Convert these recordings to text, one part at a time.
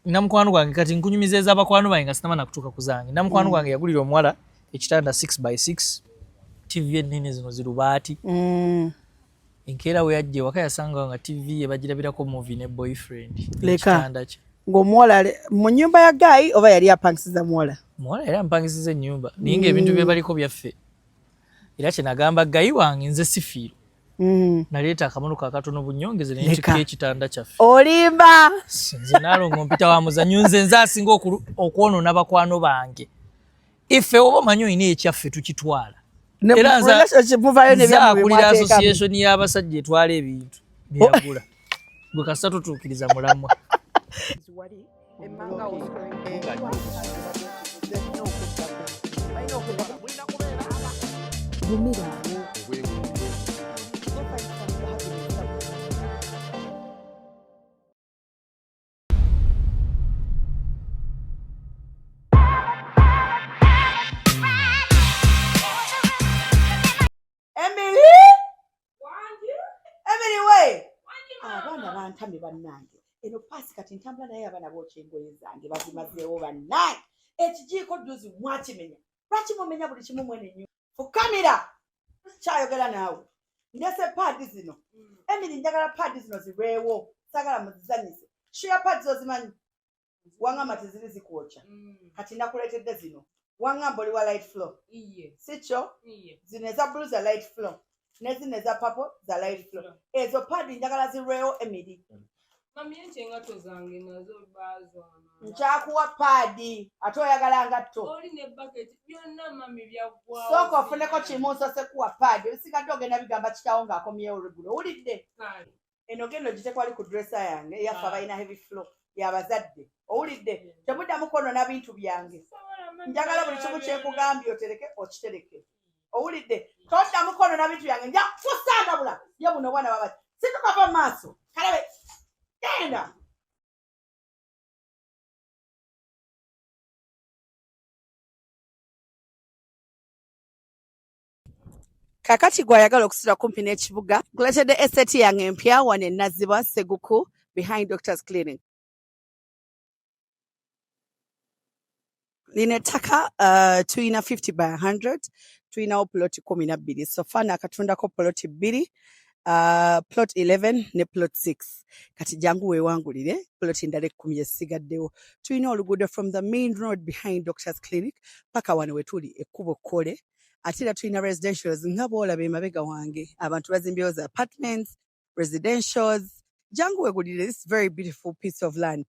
namukwano gwange kati nkunyumizeza abakwano bange nga sitamana kutuuka ku zange. Namukwano gwange yagulira omuwala ekitanda 6x6 TV ennene zino zirubaati. Enkeera we yajja ewaka yasanga nga TV ye bagirabirako movie ne boyfriend ekitanda kye. Ng'omuwala mu nnyumba ya Guy oba yali apangisiza muwala? Muwala yali ampangisiza ennyumba naye ng'ebintu bye baliko byaffe. Era kye nagamba Guy wange nze sifiiro. Naleeta akamono akatono bunyongeze ne ntikira ekitanda kyaffe. Olimba nze nalongo mpita wa muzanyo nze asinga okwonoona bakwano bange. Ife oba omanyi olina ekyaffe tukitwala. Era nze akulira association y'abasajja etwala ebintu byagula. Gwe kasita tutuukiriza mulamwa. Abaana bantamye bannange eno paasi kati ntambula naye abaana b'okyengoye zange bazimazeewo bannange ekijiiko dduzi mwakimenya lwaki mumenya buli kimu mwene nnyo fukamira kyayogera naawe ndese paadi zino Emily njagala paadi zino zirwewo sagala muzizanyise shuya paadi zo zimanyi wangamba teziri zikwokya kati nakuleetedde zino wangamba oli wa light flow sikyo zino eza blue za light flow nezine za papo za light flow ezo paadi njagala zirwewo Emily. Mami engato zange nazo bazwana. Nchakuwa paadi ate oyagala ngatto. Oli ne bucket byonna mami byagwa. Soko ofuneko kimu nsose kuwa paadi ebisigadde ogenda bigamba kitawo ng'akomyewo regulo owulidde eno gendo gitekwali ku dresser yange eyaffe abalina heavy flow y'abazadde owulidde temuddamu kwonoona bintu byange njagala buli kimu kyekugambye otereke okitereke owulidde toddamu kwonoona bintu byange nja kusandabula ye buno bwana babati situkava mu maaso kalabe genda. Kakati gwayagala okusula kumpi n'ekibuga kuleetedde estate yange empya wano e Nazzibwa Seguku behind Doctor's Clinic. Lino ettaka tulina 50 by 100 tulinawo ploti 12 so fana akatundako ploti 2 plot 11 ne plot 6 kati jangu weewangulire plot endala 10 esigaddewo. Tulina oluguudo from the main road behind Doctor's Clinic paka wano wetuli ekkubo kkole ate era tulina residentials nga bw'olaba emabega wange abantu bazimbyewo za apartments residentials jangu weegulire this very beautiful piece of land.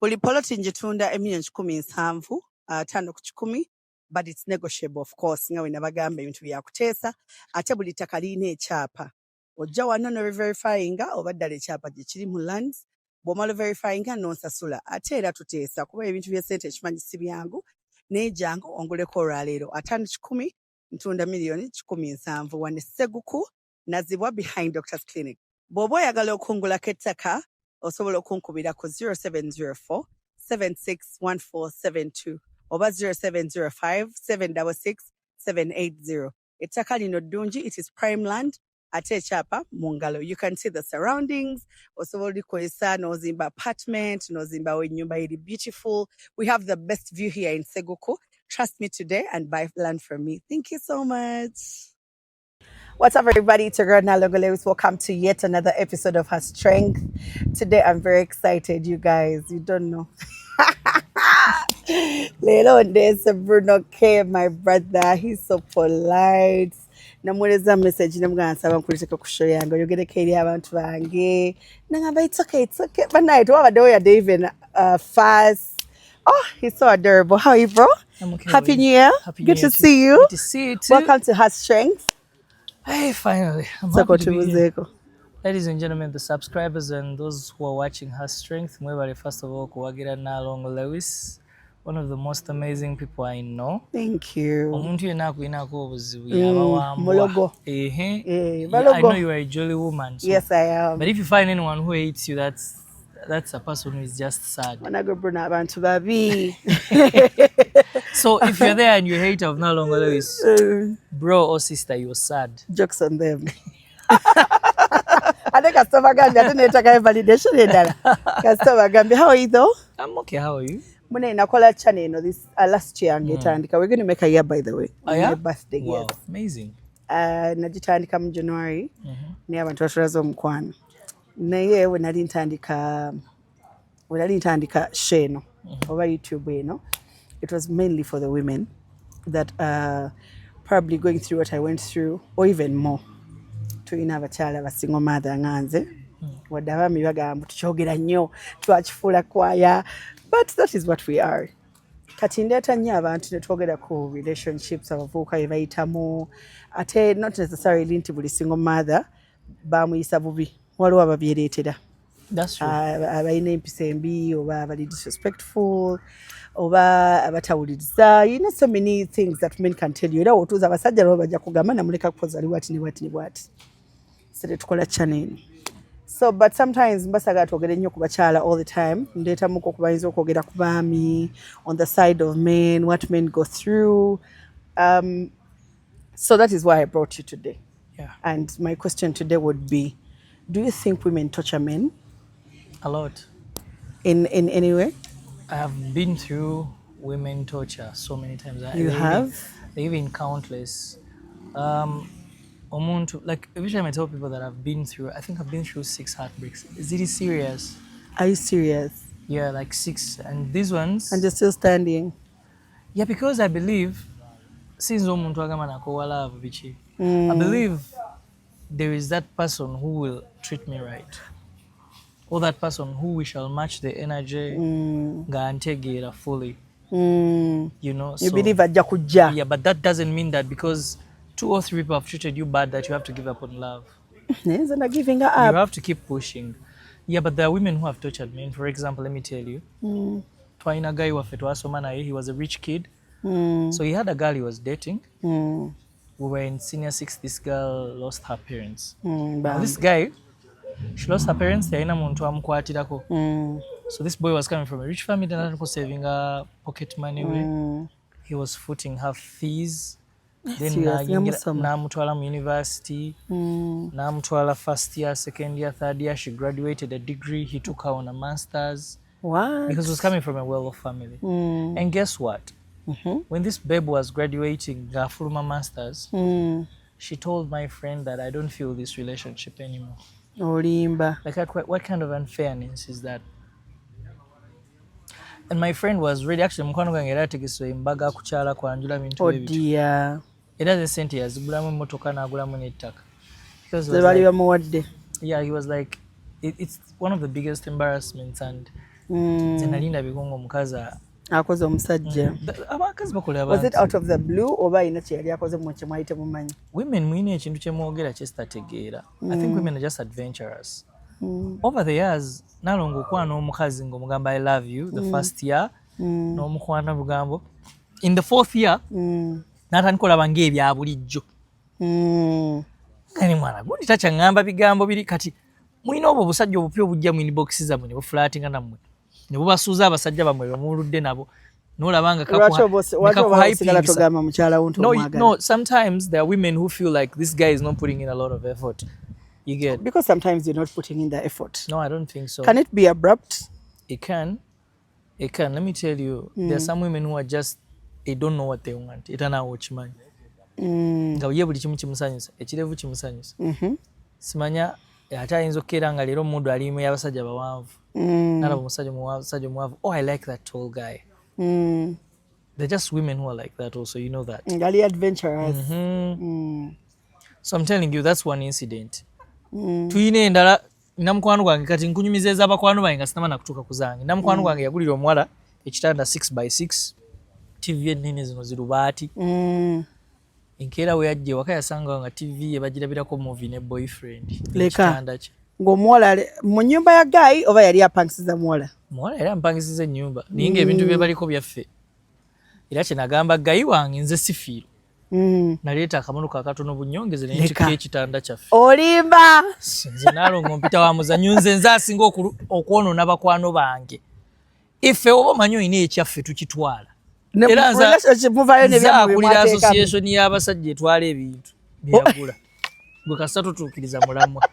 Buli poloti njitunda $1,700,000 5 ku 10 but it's negotiable of course nga we nabagamba ebintu byakuteesa ate buli ttaka lirina ekyapa ojja wano no verifyinga oba ddala ekyapa gye kiri mu lands bw'omala verifyinga n'onsasula ate era tuteesa kuba ebintu bya ssente ekimanyi si byangu naye jangu onguleko olwaleero 5,10 ntunda $1,700,000 wane Seguku Nazzibwa behind Doctor's Clinic. Bw'oba oyagala okungulako ettaka osobola okunkubira ku 0704 761472 oba 0705 766 780. Ettaka lino ddungi, it is prime land ate ekyapa mu ngalo. You can see the surroundings. Osobola olikozesa n'ozimba apartment, n'ozimbawo ennyumba eri beautiful. We have the best view here in Seguku. Trust me today and buy land from me. Thank you so much. What's up, everybody? It's your girl Nalongo Lewis. Welcome to yet another episode of Her Strength. Today, I'm very excited, you guys. You don't know. Lelo there's Bruno K, my brother. He's so polite. Namweleza message namugamba nkuliteka ku show yange oyogere keri abantu bange. Nangamba it's okay. But night wabadde even fast. Oh, he's so adorable. How are you, bro? I'm okay. Happy New Year. Good to see you. Good to see you too. Welcome to Her Strength. Hey, finally. I'm happy to be here. Ladies and gentlemen, the subscribers and those who are watching Her Strength, first of all, kuwagira Nalongo Lewis, one of the most amazing people I know. Thank you. Mulogo. I know you are a jolly woman. So. Yes, I am. But if you find anyone who hates you, that's a person who is just sad. So if you're there and you hate of Nalongo Lewis, bro or sister, you're sad. Jokes on them. Ate customer gambia ate netaka validation endala. Customer gambia, how are you though? I'm okay, how are you? Mune nakola channel ino this last year ngetandika. We're going to make a year by the way. Oh, yeah? My birthday, Wow, yes. amazing. Nagitandika mu January. Ni abantu batulaza omukwano. Naye we nali ntandika sheno over YouTube eno. It was mainly for the women that are probably going through what I went through or even more. Tuyina abakyala ba single mother nganze. Wadde abaami bagamba tukyogera nnyo twakifuula kwaya, but that is what we are. Kati ndeeta nnyo abantu ne twogera ku relationships abavubuka bye bayitamu, ate not necessarily nti buli single mother bamuyisa bubi, waliwo ababyereetera. That's true. Abalina empisa embi oba abali disrespectful oba abatawuliriza, you know, so many things that men can tell you. Era otuuza abasajja nabo bajja kugamba namuleka kukoza ali bwati ne bwati ne bwati. So tetukola channel. So but sometimes mbasaga twogere nnyo ku bakyala all the time. Ndeetamuko okubayinza okwogera ku baami, on the side of men, what men go through. So that is why I brought you today. Yeah. And my question today would be, do you think women torture men? A lot. In any way? I have been through women torture so many times. You have? Even countless. Like every time I tell people that I've been through, I think I've been through 6 heartbreaks. Is it serious? Are you serious? Yeah, like 6. And these ones... And you're still standing? Yeah, because I believe, since I believe there is that person who will treat me right. Or that person who we shall match the energy fully. You know, you believe at Jakuja? Yeah, but that doesn't mean that because 2 or 3 people have treated you bad that you have to give up on love. Yes, and I'm giving her up. You have to keep pushing. Yeah, but there are women who have tortured me. For example, let me tell you. Twaina guy he was a rich kid. So he had a girl he was dating. We were in senior 6. This girl lost her parents. Now this guy, she lost her parents. So this boy was coming from a rich family, and was saving her pocket money. He was footing her fees. Then namutwala mu university, namutwala first year, second year, third year. She graduated a degree. He took her on a master's. What? Because he was coming from a well-off family. And guess what? When this babe was graduating, Gafuruma master's, she told my friend that I don't feel this relationship anymore. Like, what kind of unfairness is that? And my friend was ready. Actually, oh dear. It doesn't send years. Because yeah, he was like, it's one of the biggest embarrassments. And was it out of the blue or by women, I think women are just adventurous. Over the years, I love you the first year. In the 4th year, natankola bange ebya bulijjo. Kani mwana gundi tachangamba bigambo biri kati mulina obwo busajja obupya obujja mu inbox zammwe ne buflatinga nammwe ne bubasuuza abasajja bamwe bamuludde nabo nolabanga no, sometimes there are women who feel like this guy is not putting in a lot of effort. You get? Because sometimes you're not putting in the effort. No, I don't think so. Can it be abrupt? It can. Let me tell you, there are some women who are just, they don't know what they want. Itana watchman. Nga uye buli kimu kimusanyusa, ekirevu kimusanyusa. Simanya ate ayinza okkeera nga leero omuntu alimu y'abasajja bawanvu. Nalaba omusajja muwanvu. Oh, I like that tall guy. They're just women who are like that also, you know that. Gali adventurous. So I'm telling you, that's one incident. Tuyina endala namukwano gwange kati nkunyumizeza abakwano bange nga sinama nakutuuka ku zange. Namukwano gwange yagulira omuwala ekitanda 6x6, TV ennene zino zirubaati. Enkeera we yajja ewaka yasanga nga TV ye bagirabirako movie ne boyfriend. Leka ng'omuwala mu nnyumba ya guy oba yali apangisiza muwala? Muwala yali ampangisiza ennyumba naye ng'ebintu bye baliko byaffe. Era kye nagamba gayi wange nze sifiiro. Naleeta akamono kakatono bunyongeze ne ntikka ekitanda kyaffe. Olimba! Nze naalongo mpita wa muzannyo nze asinga okwonoona bakwano bange. Iffe oba omanyi olina ekyaffe tukitwala. Era nze akulira association y'abasajja etwala ebintu byagula. Gwe kasita tutuukiriza mulamwa.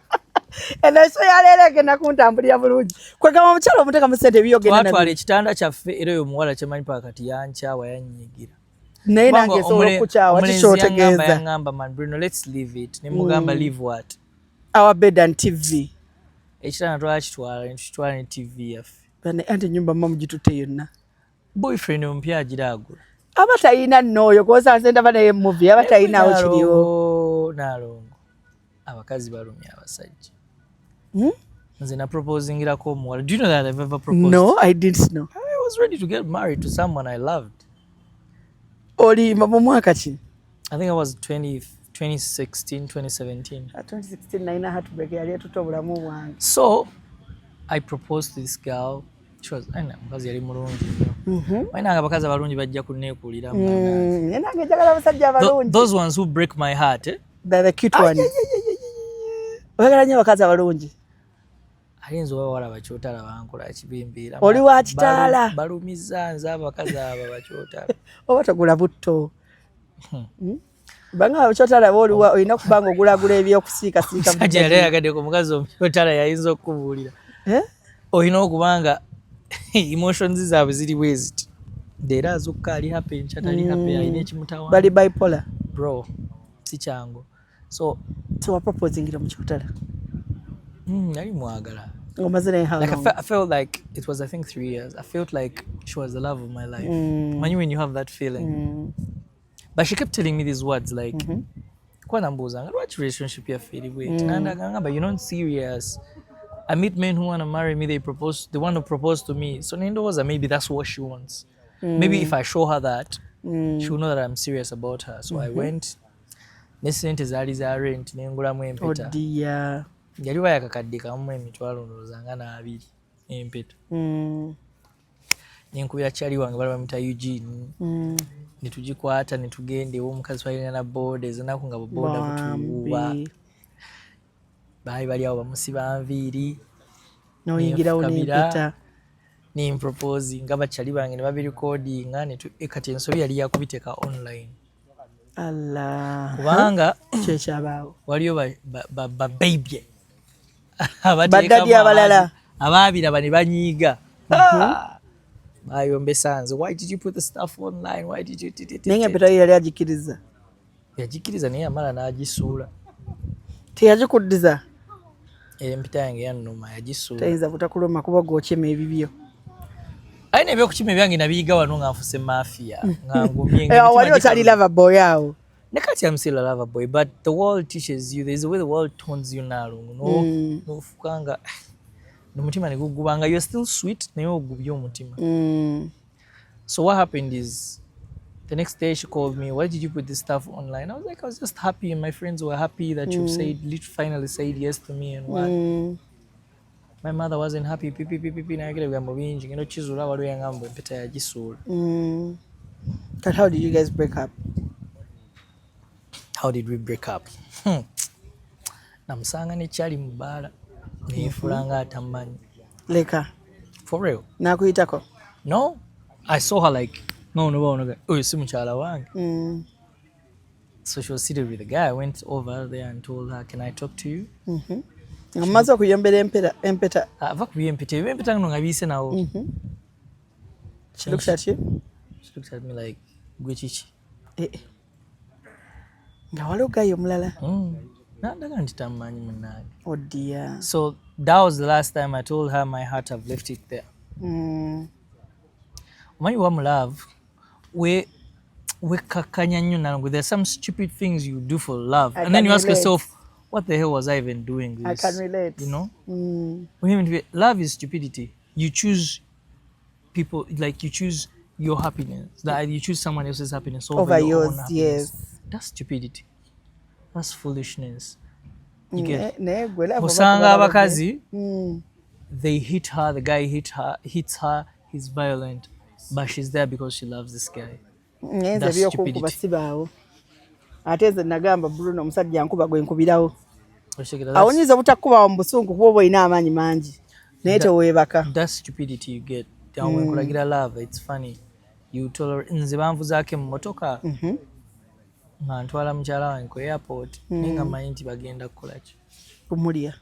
Eno so yalele genda kuntambulira bulungi. Kwegamba omukyala omuteka mu ssente byogenda nabyo. Twatwala ekitanda kyaffe era oyo muwala kyemanyi pakati yankyawa yanyigira. Naye nange esobola okukyawa tikyotegeeza. Yangamba man Bruno let's leave it. Ne mugamba leave what? Our bed and TV. Ekitanda twakitwala ne TV yaffe. Anti nyumba mama mugitutte yonna. Boyfriend ompya agira agula. Abatayina nnoyo kosa nsenda bana ye movie abatayina awo kiriwo. Nalongo. Abakazi balumya abasajja. Nze na proposingirako omuwala. Do you know that I've ever proposed? No, I didn't know. I was ready to get married to someone I loved. Oli mu mwaka ki? I think it was 2016, 2017. 2016 naina heartbreak yali etuta obulamu bwange. So, I proposed to this girl. She was, mukazi yali mulungi. Wainanga abakazi abalungi bajja kunneekulira. Nange njagala abasajja abalungi. Those ones who break my heart, eh? The cute one. Oyagala nnyo abakazi abalungi. Ayinza oba wala bakyotala bankola kibimbiira. Oli wa kitaala. Balumiza nze abakazi abo bakyotala. Oba togula butto. Banga bakyotala b'oliwa olina kubanga ogulagula ebyokusiikasiika. Sajja yali ayagadde ku mukazi omukyotala yayinza okubuulira. Olina okubanga emotions zaabwe ziri bweziti. Era azukka ali happy nchatali happy alina ekimutawaana. Bali bipolar. Bro, si kyangu. So wa proposing mu kikutala. Yali mwagala. Like I felt like it was I think 3 years. I felt like she was the love of my life. When you have that feeling. But she kept telling me these words like kwa nambuza what relationship you feel with. But you're not serious. I meet men who want to marry me, they want to propose to me. So Nindoza, maybe that's what she wants. Maybe if I show her that, she'll know that I'm serious about her. So I went. Nesente zali za rent nengulamu empeta. Oh dear. Yali bayakakadde kamu emitwalo ndowooza nga na 2 empeta. Nenkubira kyali wange bali bamuta Eugene. Netugikwata netugende omukazi twalina na boda ezinaku nga boda butuuba. Bali awo bamusiba nviiri. Noyingirawo n'empeta. Nimpropose nga bakyali bange ne babirecordinga kati ensobi yali yakubiteeka online. Allah. Kubanga kyekyabawo. Waliyo ba baby. Badadi abalala. Ababiraba ne banyiiga. Bayombesa nze. Why did you put the stuff online? Why did you do it? Naye empeta yali agikiriza. Yagikiriza naye amala n'agisuula. Teyagikuddiza. Empeta yange yannuma yagisuula. Tayinza butakuluma kuba gw'okyema ebibyo. Ayina ebyokukima ebyange nabiyiga wano nga nfuse mafia. Nga ngumye. Wali otali lover boy awo. Nekati I'm still a lover boy, but the world teaches you. There's a way the world tones you now. No fukanga. No mutima ne gugubanga. You're still sweet. Naye ogubye omutima. So what happened is, the next day she called me. Why did you put this stuff online? I was like, I was just happy, and my friends were happy that you finally said yes to me and what. My mother wasn't happy. Pipi na yagera bigambo bingi. Ngeno kizula waliwo yangamba empeta yagisuula. But how did you guys break up? How did we break up? Namusanga ne kyali mu bbaala. Neefulanga atamanyi. Leka. For real? Nakuyitako? No. I saw her like, no, si mukyala wange. So she was seated with the guy. I went over there and told her, can I talk to you? Amaze okuyombera empeta. Ava kubiya empeta. Empeta ngano nga biyise nawo. She looked at you? She looked at me like, gwe kiki? Nga waliwo gayo omulala. Nandaga nti tamanyi munnange. Oh dear. So that was the last time I told her my heart, I've left it there. When you want love, we kakanya nnyo nange. There's some stupid things you do for love. And then you ask yourself, what the hell was I even doing this? I can relate. You know? Love is stupidity. You choose people, like you choose your happiness. That you choose someone else's happiness over your own happiness. Yes. That's stupidity. That's foolishness. You get Osanga abakazi, they hit her, the guy hits her, he's violent, but she's there because she loves this guy. That's stupidity. Ate nze nagamba Bruno omusajja ankuba gwe nkubirawo. Awonyiza butakuba mu busungu kuba boyina amaanyi mangi. Naye teweebaka. That's stupidity you get. When kulagira love, it's funny. You tolerate nze banvuzaako mu motoka. Nga ntwala mukyala wange ku airport. Ninga manyi nti bagenda kukola ki. Kumulya.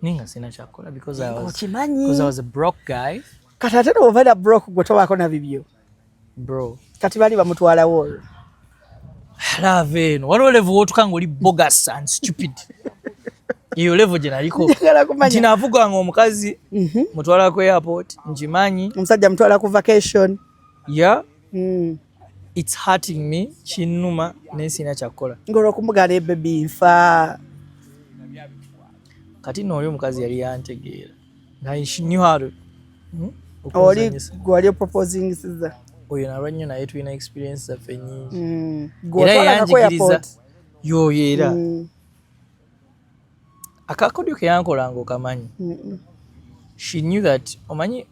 Ninga sina chakola because I Okimanyi. was a broke guy. Kati ate n'obeera broke gwe tobaako na bibyo. Bro. Kati bali bamutwalawo olwo. Lave eno. Waliwo level wotuka ng'oli bogus and stupid. Iyo level gye naliko. Nti naavuga ng'omukazi mutwala ku airport nkimanyi. Omusajja mutwala ku vacation. Yeah. It's hurting me. Kinnuma n'ensina kyakukola. Ng'olwo okumugaana ebebi nfa. Kati nno oli omukazi yali yantegeera. She knew how to. Gwali proposing siza. Oyo nalwa nnyo naye tulina experience zaffe nnyingi. Era yanjigiriza. Yo era. Akakodyo ke yankolanga okamanyi. She knew that omanyi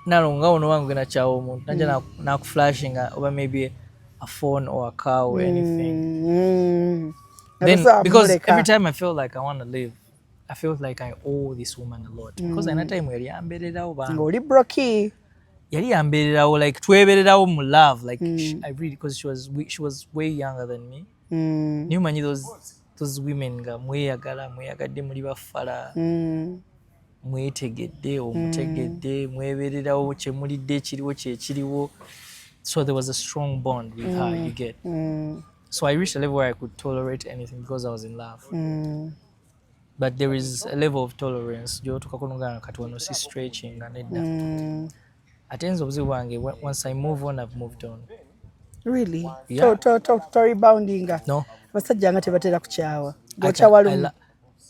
nalonga ono wangu gena kyawo omuntu najja nakuflashinga oba maybe a phone or a car or anything. Then because every time I feel like I want to live, I feel like I owe this woman a lot because at that time yali yambeererawo banga ng'oli broke yali yambeererawo like twebeererawo mu love like I really because she was way younger than me. Niyo manyi those women nga mweyagadde muli bafala mwetegedde omutegedde mwebeererawo kyemulidde ekiriwo kyekiriwo, so there was a strong bond with her, you get. So I reached a level where I could tolerate anything because I was in love. But there is a level of tolerance gyotukakonogana kati wano si stretching and nedda. Atenza obuzibu bwange once I move on, I've moved on. Really? Yeah. To reboundinga? No. Basajja nga tebatera kukyawa. Gokyawalumu.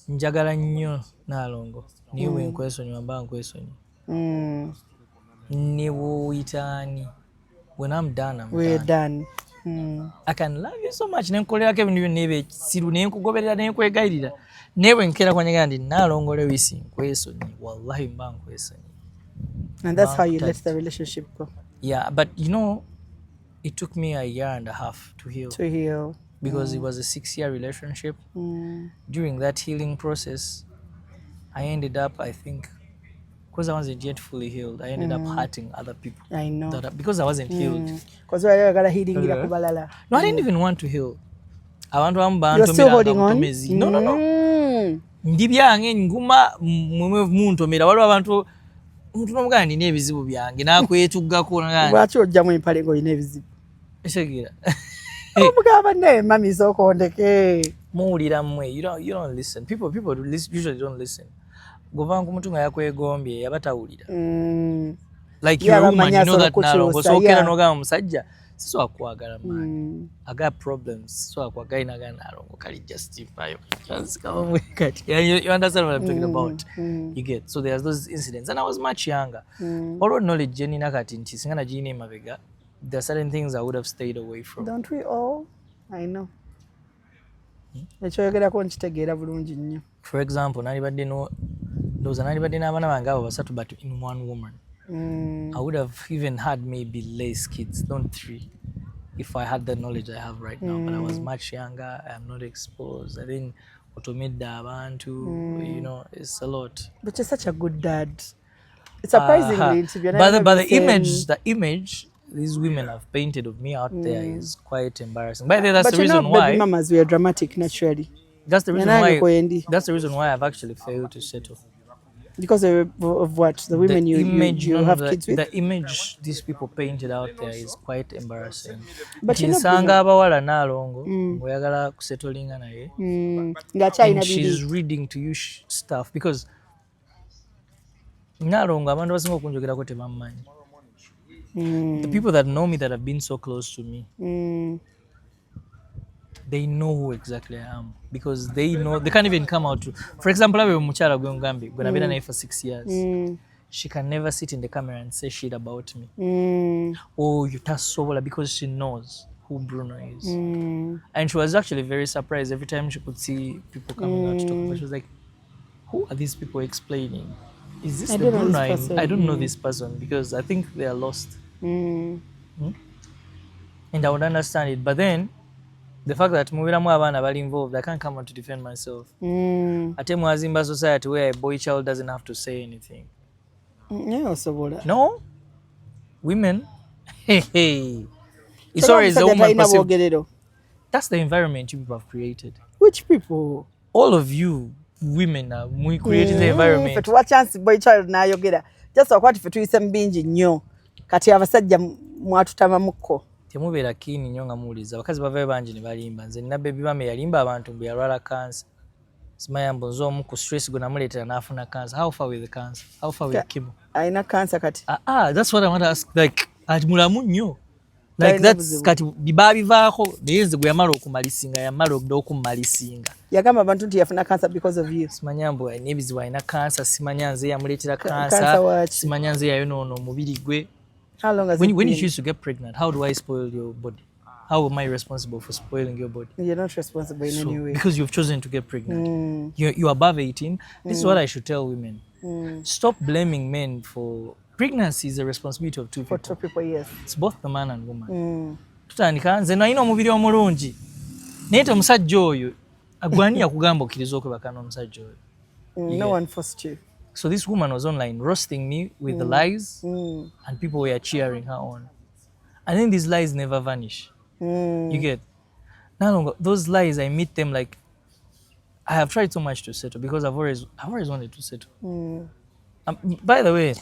Njagala nnyo Nalongo. Niwe bwe nkwesonyiwa mba nkwesonyiwa. Ne bw'oyitaani. When I'm done, I'm We're done. I can love you so much. Nenkolerako ebintu byonna ebyekissiru ne nkugoberera ne nkwegayirira. Naye bwe nkeera kwanyagala ndi Nalongo lewisi nkwesonyiwa. Wallahi mba nkwesonyiwa. And that's how you let the relationship go. Yeah, but you know, it took me a year and a half to heal. To heal. Because it was a 6-year relationship. During that healing process, I ended up, I think, because I wasn't yet fully healed, I ended up hurting other people. I know. Because I wasn't healed. Because I got healing. No, I didn't even want to heal. I want to You're still holding on? No. Ndi byange nguma muntomera waliwo abantu omuntu n'omuganda nina ebizibu byange n'akwetuggako lwaki ojjamu empale ng'olina ebizibu esegira omugamba ne mami sookondeke muwulira mmwe you don't listen. People usually don't listen. Govanga omuntu nga yakwegombye yaba tawulira. Like you're a woman, you know that Nalongo sookera n'ogamba omusajja sisobola kukwagala maanyi. I got problems. So akwagala naga Nalongo kali justify. You understand what I'm talking about? You get. So there's those incidents. And I was much younger. Although knowledge jenny nakati nti singa najina emabega, there are certain things I would have stayed away from. Don't we all? I know. Ekyoyogerako nkitegeera bulungi nnyo. For example, nalibadde n'abaana bange abo basatu but in one woman. I would have even had maybe less kids, not 3, if I had the knowledge I have right now. But I was much younger. I am not exposed. I didn't automate the abantu. You know, it's a lot. But you're such a good dad. It's surprisingly to be honest. But the image these women have painted of me out there is quite embarrassing. By the way, that's the reason why. But baby mamas, we are dramatic naturally. That's the reason why. That's the reason why I've actually failed to settle. Because of what? The women you have kids with? The image these people painted out there is quite embarrassing. But nsanga abawala Nalongo oyagala kusettlinga naye. And she's reading to you stuff because Nalongo abantu basinga okunjogerako tebammanyi. The people that know me that have been so close to me, they know who exactly I am because they know they can't even come out to. For example, I have muchala gwe ngambi gwe nabera naye for 6 years. She can never sit in the camera and say shit about me. Oh, you tasobola because she knows who Bruno is. And she was actually very surprised every time she could see people coming out to talk about. She was like, who are these people explaining? Is this the Bruno? I don't know this person because I think they are lost. And I would understand it. But then the fact that mubiramu abaana bali involved, I can't come out to defend myself. Ate mwazimba society where a boy child doesn't have to say anything. No, women. It's always a woman perceived. That's the environment you people have created. Which people? All of you women we create the environment. Fe tuwa chance boy child n'ayogera. Just okwati fe tuyise mbingi nnyo. Kati abasajja mwatutama mukko. Temubeera kini nnyo nga muwuliza. Abakazi bavayo bangi ne balimba. Nze nina baby mama yalimba abantu mbu yalwala cancer. Simanya mbu nze omu ku stress gwe namuleetera n'afuna cancer. How far with the cancer? How far with chemo? Alina cancer kati. That's what I want to ask. Like, ati mulamu nnyo. Like that's kati bibabivaako naye nze gwe yamala okumalisinga yamala okumalisinga. Yagamba abantu nti yafuna cancer because of you. Simanya mbu n'ebizibu alina cancer, simanya nze yamuleetera cancer, simanya nze yayonoona omubiri gwe. How long has when you choose to get pregnant, how do I spoil your body? How am I responsible for spoiling your body? You're not responsible in any way. Because you've chosen to get pregnant. You're above 18. This is what I should tell women. Stop blaming men for... Pregnancy is a responsibility of two people. For two people, yes. It's both the man and woman. Tutandika nze nalina omubiri omulungi. Naye te omusajja oyo agwani yakugamba okkiriza okwebaka n'omusajja oyo. No one forced you. So this woman was online roasting me with the lies and people were cheering her on. And then these lies never vanish. You get? Now those lies, I meet them like I have tried so much to settle because I've always wanted to settle. By the way,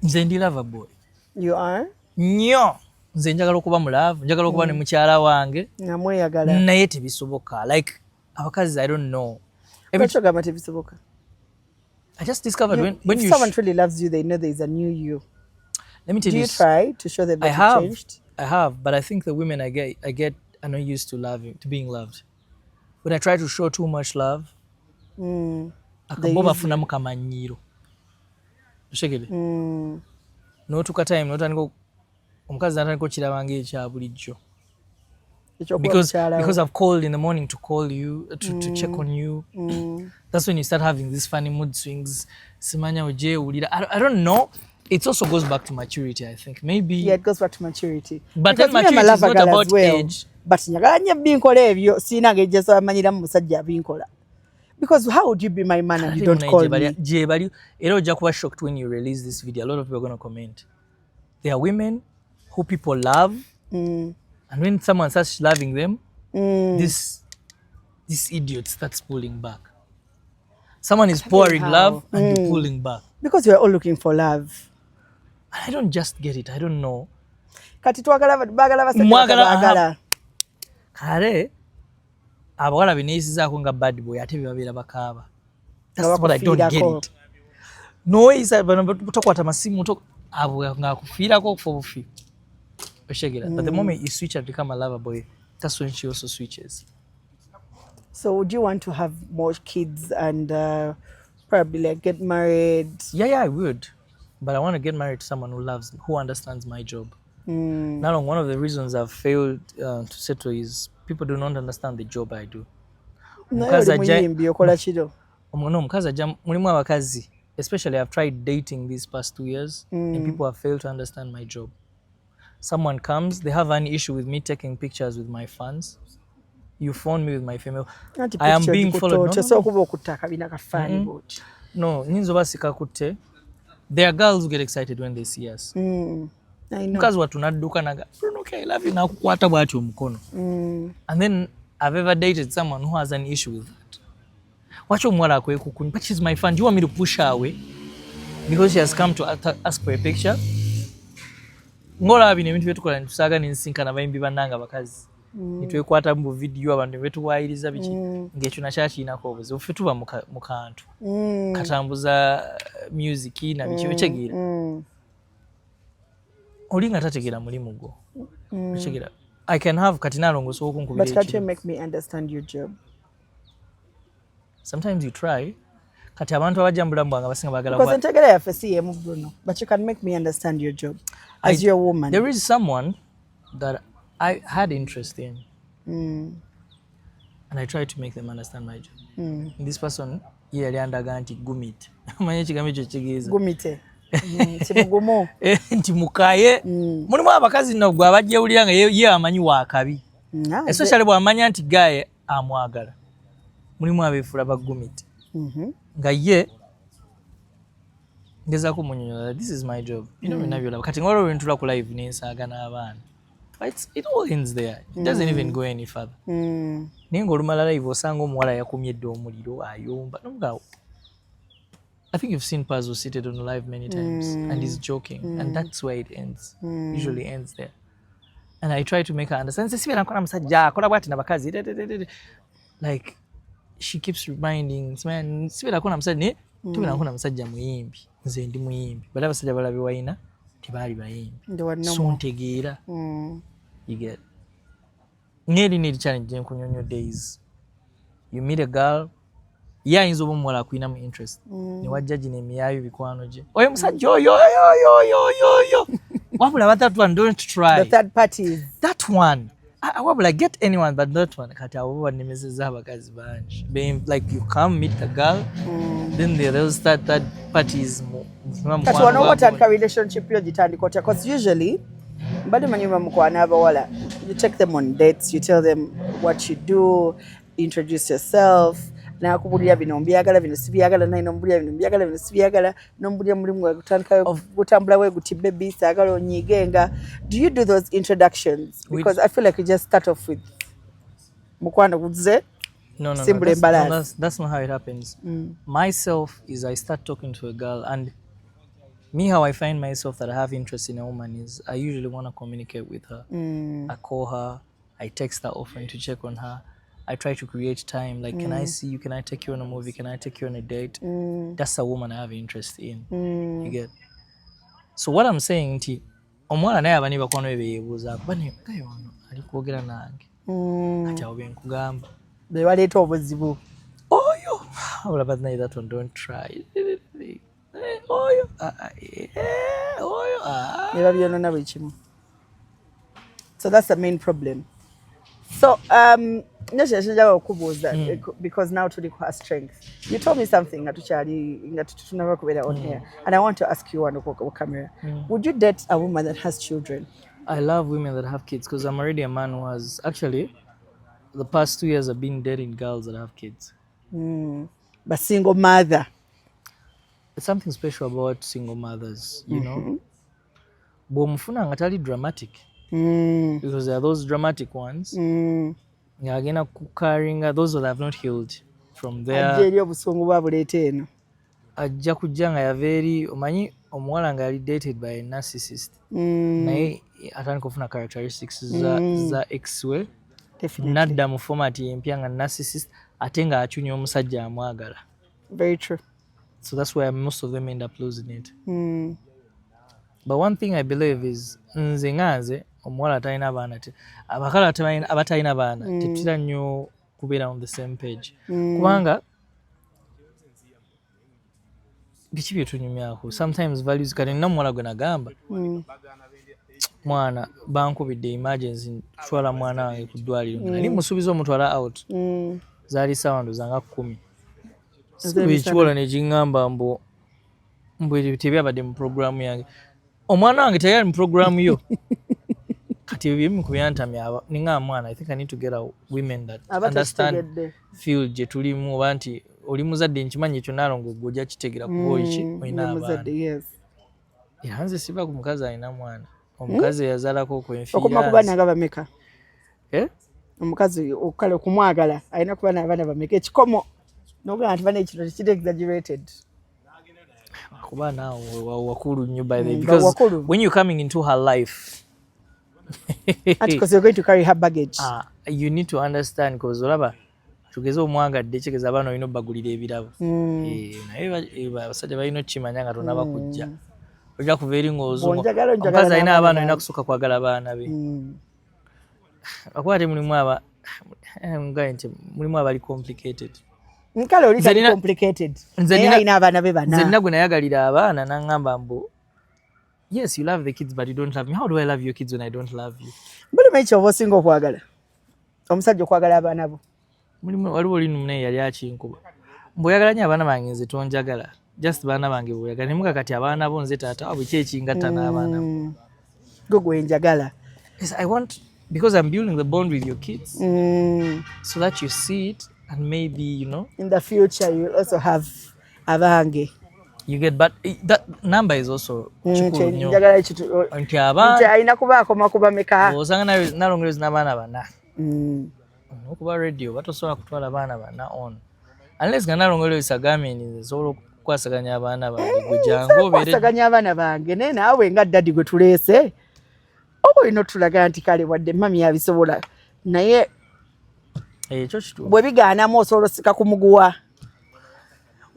nze ndi lover boy. You are? Nnyo. Nze njagala okuba mu love, njagala okuba ne mukyala wange. Namweyagala. Naye tebisoboka. Like abakazi, I don't know. Ebitogamba tebisoboka. I just discovered when if someone truly loves you, they know there is a new you. Let me tell you. Do you try to show them that you changed? I have, but I think the women I get are not used to being loved. When I try to show too much love, akabo bafunamu kamanyiro. Oshegere. N'otuka time n'otandika omukazi n'atandika okiraba ng'ekya bulijjo. Because I've called in the morning to call you, to check on you. That's when you start having these funny mood swings. Simanya oje ulira. I don't know. It also goes back to maturity, I think. Maybe. Yeah, it goes back to maturity. But then maturity is not about age. But nyagala nnyo binkola ebyo sina ngejja so amanyira mu musajja binkola. Because how would you be my man and you don't call me? Jebali, era ojja kuba shocked when you release this video. A lot of people are going to comment. There are women who people love. And when someone starts loving them, this idiot starts pulling back. Someone is pouring love and you're pulling back. Because we're all looking for love. I don't just get it. I don't know. Kati twagala bagala basajja. Kare abawala binesizaako nga bad boy ate bibabeera bakaaba. That's what I don't get it. No isa bano tokwata masimu abo ngakufiirako okufa obufi. But the moment you switch and become a lover boy, that's when she also switches. So would you want to have more kids and probably like get married? Yeah, I would. But I want to get married to someone who loves me, who understands my job. Now, one of the reasons I've failed to settle is people do not understand the job I do. Especially I've tried dating these past 2 years and people have failed to understand my job. Someone comes, they have an issue with me taking pictures with my fans. You phone me with my female. I am being followed. No, there are girls who get excited when they see us. I know. Because what tunadduka naga, Bruno, okay, I love you, nakukwata bwati omukono. And then I've ever dated someone who has an issue with that. Wacho omuwala akwekukuni, but she's my fan. Do you want me to push her away? Because she has come to ask for a picture. Ngola abine ebintu byetukola ntusaaga n'ensinkana bayimbi bannanga bakazi. Nitwekwata mu video abantu betuwayiriza biki ng'ekyo nakyakiinako obuzibu ffe tuba mu kantu katambuza music na biki okitegera oli nga tategera mulimu gwo okitegera I can have kati nalongosa okunkubira ekyo. But can't you make me understand your job? Sometimes you try. Kati abantu abajambula mbanga basinga bagala because ntegera yaffe si yemu Bruno, but you can make me understand your job as your woman. There is someone that I had interest in and I tried to make them understand my job. This person yali andaga nti gumit manye kigambo ekyo kitegeeza gumite kimugumu nti mukaye mulimu abakazi nagwe abajjawulira nga ye amanyi wakabi especially bw'amanya nti gaye amwagala mulimu abeefula bagumite nga ye ngezaako munyonyola this is my job bino byonna byolaba kati ng'olwo lwentula ku live n'ensaaga n'abaana It all ends there. It doesn't even go any further. Naye ng'olumala live osanga omuwala yakumye dde omuliro ayomba nomugaawo. I think you've seen Pazzo seated on live many times and he's joking and that's where it ends. Usually ends there. And I try to make her understand. Like she keeps reminding man, musajja muyimbi nze ndi muyimbi bali abasajja balabe wayina tebaali bayimbi so ntegeera you get ngeri need challenge nkunyonyo days you meet a girl yayinza oba omuwala akwinamu interest ne wajja gino emiyayo bikwano gye oyo musajja oyo wabula that one don't try the third party that one wabula get anyone but that one kati abo banemezeza abakazi bangi like you come meet the girl then they'll start that parties kati wano watandika relationship yo gitandika otya because usually mbali manyuma mukwana abawala you take them on dates, you tell them what you do, introduce yourself, nakubulira bino mbyagala bino sibyagala nayo nombulira bino mbyagala bino sibyagala nombulira mulimu gutandika gutambula we guti baby sagala onyigenga. Do you do those introductions? Because I feel like you just start off with mukwana kuze. No, that's not how it happens. Myself is I start talking to a girl and me how I find myself that I have interest in a woman is I usually want to communicate with her. I call her, I text her often to check on her. I try to create time like can I see you, can I take you on a movie, can I take you on a date? That's a woman I have interest in. You get. So what I'm saying nti omwana naye abani bakono beyebuza bani kayo ono ali kwogera nange. Ati awo benkugamba. They waleeta obuzibu. Oyo. Well, but now that one don't try. Oyo. Oyo. So that's the main problem. So because now to her strength. You told me something on here, and I want to ask you on the camera. Would you date a woman that has children? I love women that have kids because I'm already a man who has actually the past 2 years I've been dating girls that have kids. But single mother. There's something special about single mothers, you know. Bomufuna ngatali dramatic. Because there are those dramatic ones. Agena kukaringa those that have not healed from there. Ajja kujja nga ya very omanyi omuwala nga ali dated by a narcissist. Naye atandika ofuna characteristics za ex-we. Nadda mu format empya nga narcissist ate nga achunya omusajja amwagala. Very true. So that's why most of them end up losing it. But one thing I believe is nze nganze omuwala talina baana abakala abatalina baana tetira nnyo kubeera on the same page kubanga biki byetunyumyako sometimes values kati nina muwala gwe nagamba mwana bankubidde emergency twala mwana wange ku ddwaliro nali musuubiza omutwala out zaali sawando zanga 10 ekibola ne kiŋŋamba mbu tebyabadde mu programu yange omwana wange teyali mu programu yo kati ebimu kubyantamya ninga mwana I think I need to get a women that understand feel je tulimu oba nti oli muzadde nkimanyi ekyo nalongo gojja kitegera kuba iki oyina abaana yanze siba ku mukazi alina mwana omukazi yazalako kwenfiira okoma ku baana nga bameka omukazi okale okumwagala alina kuba n'abaana bameka ekikomo nogamba nti bana ekiro kiri exaggerated kuba naawe wakulu nnyo by the way because when you're coming into her life because you're going to carry her baggage you need to understand because olaba tugeze omwagadde kigeza abaana olina obbagulira ebirabo naye abasajja balina okukimanya nga tonaba kujja ojja kuva eri ng'ozungu omukazi alina abaana olina kusooka kwagala baana be akuba te mulimu abali complicated nkale oli kali complicated naye alina abaana be bana nze nina gwe nayagalira abaana n'aŋŋamba mbu yes you love the kids but you don't love me. How do I love your kids when I don't love you? Mbona mecho osinga okwagala omusajja okwagala abaana bo waliwo oli numunaye yali akinkuba mbuyagala nnyo abaana bange nze tonjagala just baana bange buyagala nemuga kati abaana bo nze taata wabwe ki ekingatta n'abaana go gwe njagala. Yes, I want because I'm building the bond with your kids so that you see it and maybe you know in the future you also have abange You get, but that number is also chikulu nnyo. Njagala ekitu. Nti aba Nti alina kubaako makuba meka. Osanga nalongereza n'abaana bana. Okuba radio batosobola kutwala abaana bana on. Unless nga nalongereza agambye nti nsobola okukwasaganya abaana bange gwe jangu obeere. Kwasaganya abaana bange naye naawe nga daddy gwe tuleese. Olina otulaga nti kale wadde mami abisobola. Naye ekyo kituufu. Bwe bigaanamu osobola osika ku muguwa.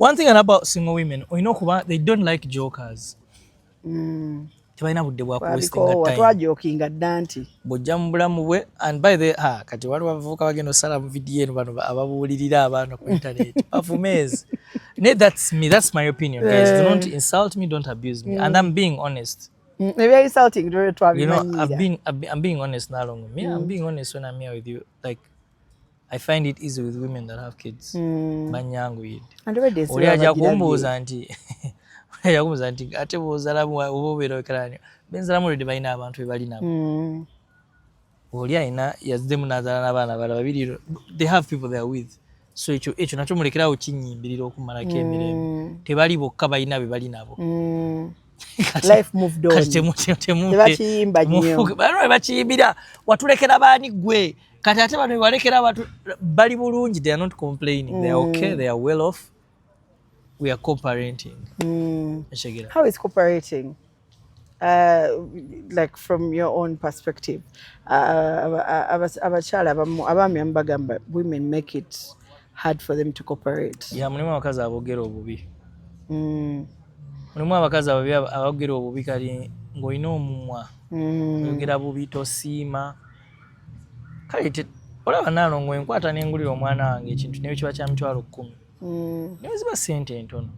One thing about single women, they don't like jokers. Tebalina budde bwa kuwestinga time. Twajokinga dda nti. Bw'ojja mu bulamu bwe, and by the kati waliwo abavubuka bagenda osala mu vidiyo eno bano ababuulirira abaana ku internet. Bafumeezi. That's me. That's my opinion, guys. Don't insult me. Don't abuse me. And I'm being honest. Maybe insulting. You know, I'm being honest now. I'm being honest when I'm here with you. Like, I find it easy with women that have kids. Banyangu yid. Oli aja kumbuuza nti ate bw'ozalamu oba obeera obeeranyo. Benzalamu olwedde balina abantu be bali nabo. Oli alina yazzemu n'azaala n'abaana balala babiri. They have people they are with. So ekyo nakyo mulekerawo kinyimbirira okumalako emirembe. Tebali bokka balina be bali nabo. Life moved on. Tebakiyimba nnyo. Bano bakiyimbira watulekera baani gwe. Kati ate bano balekera abantu bali bulungi. They are not complaining. They are okay. They are well off. We are co-parenting. How is co-parenting? Like from your own perspective. Abakyala abaami ambagamba women make it hard for them to cooperate. Yeah, mulimu abakazi aboogera obubi. Mulimu abakazi aboogera obubi kali ng'olina omumwa. Oyogera bubi tosiima. Kale olaba Naalongo enkwata n'engulira omwana wange ekintu naye kiba kya mitwalo 10. Naye ziba ssente entono.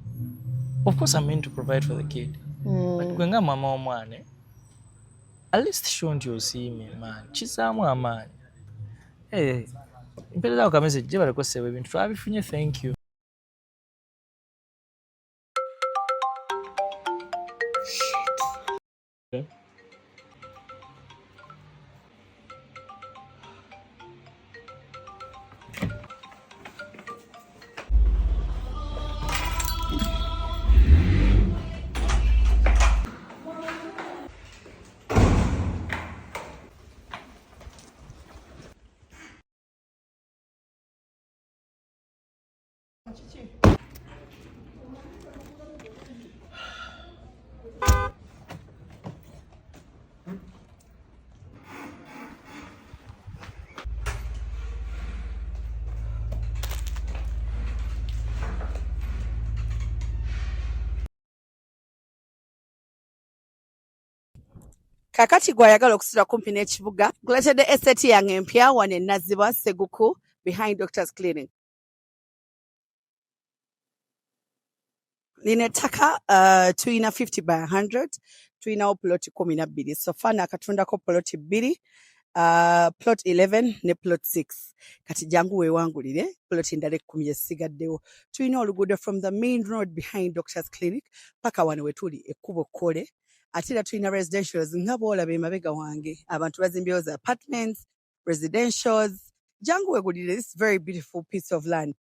Of course I'm meant to provide for the kid. But gwe nga mama w'omwana, at least show nti osiime man. Kisaamu amaanyi. Mpeerezaawo ka message gye baleko ssebo ebintu twabifunye, thank you. Kakati gwayagala okusula kumpi n'ekibuga kuletedde estate yange empya wano Nazibwa Seguku behind Doctor's Clinic. Lino ettaka tuyina 50 by 100, tuyinawo plot 12. So fana akatundako plot 2, plot 11 ne plot 6. Kati jangu weewangulire plot endala 10 esigaddewo. Tuyina oluguudo from the main road behind Doctor's Clinic paka wano wetuli ekkubo kkole. Ate era tulina residentials nga bw'olaba emabega wange. Abantu bazimbyewo za apartments, residentials. Jangu weegulire this very beautiful piece of land.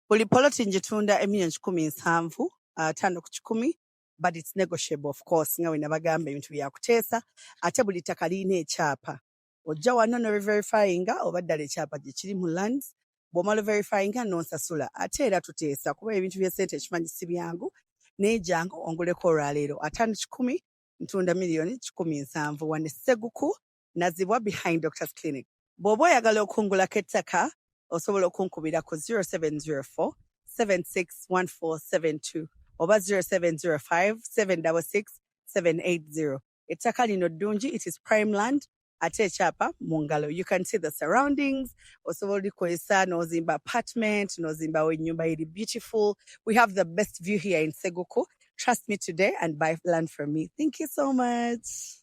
Buli poloti njitunda $1,750,000, 5 ku 10, but it's negotiable of course nga we nabagamba ebintu byakuteesa. Ate buli ttaka lirina ekyapa. Ojja wano no verifyinga oba ddala ekyapa gye kiri mu lands. Bw'omala verifyinga n'onsasula. Ate era tuteesa kuba ebintu by'essente ekimanyi si byangu. Naye jangu onguleko olwaleero 5,10 ntunda $1,750,000 wano Seguku Nazibwa behind Doctor's Clinic. Bw'oba oyagala okungulako ettaka osobola okunkubira ku 0704 761472 oba 0705 766 780. Ettaka lino ddungi, it is prime land. Ate ekyapa mu ngalo. You can see the surroundings. Osobola likozesa n'ozimba apartment, n'ozimba ennyumba eri beautiful. We have the best view here in Seguku. Trust me today and buy land from me. Thank you so much.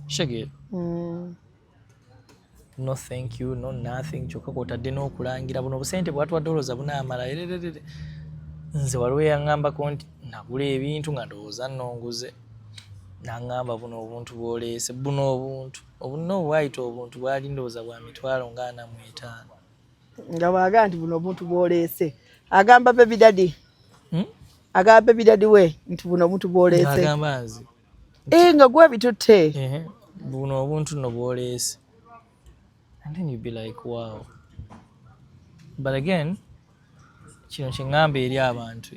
Shaggy. No thank you, no nothing. Kyokka kw'otadde n'okulangira buno obusente bwatuwadde olowooza bunaamala. Nze waliwo yaŋŋambako nti nagula ebintu nga ndowooza nnonguze. Nangamba buno obuntu bw'oleese, buno obwayita obuntu bwali ndowooza bwa $45,000. Nga bw'agamba nti buno obuntu bw'oleese. Agamba baby daddy. Aga baby daddy we nti buno omuntu bwolese. Agamba nzi. Nga gwe bitutte. Buno obuntu no bwolese. And then you'd be like, wow. But again, kino kingamba eri abantu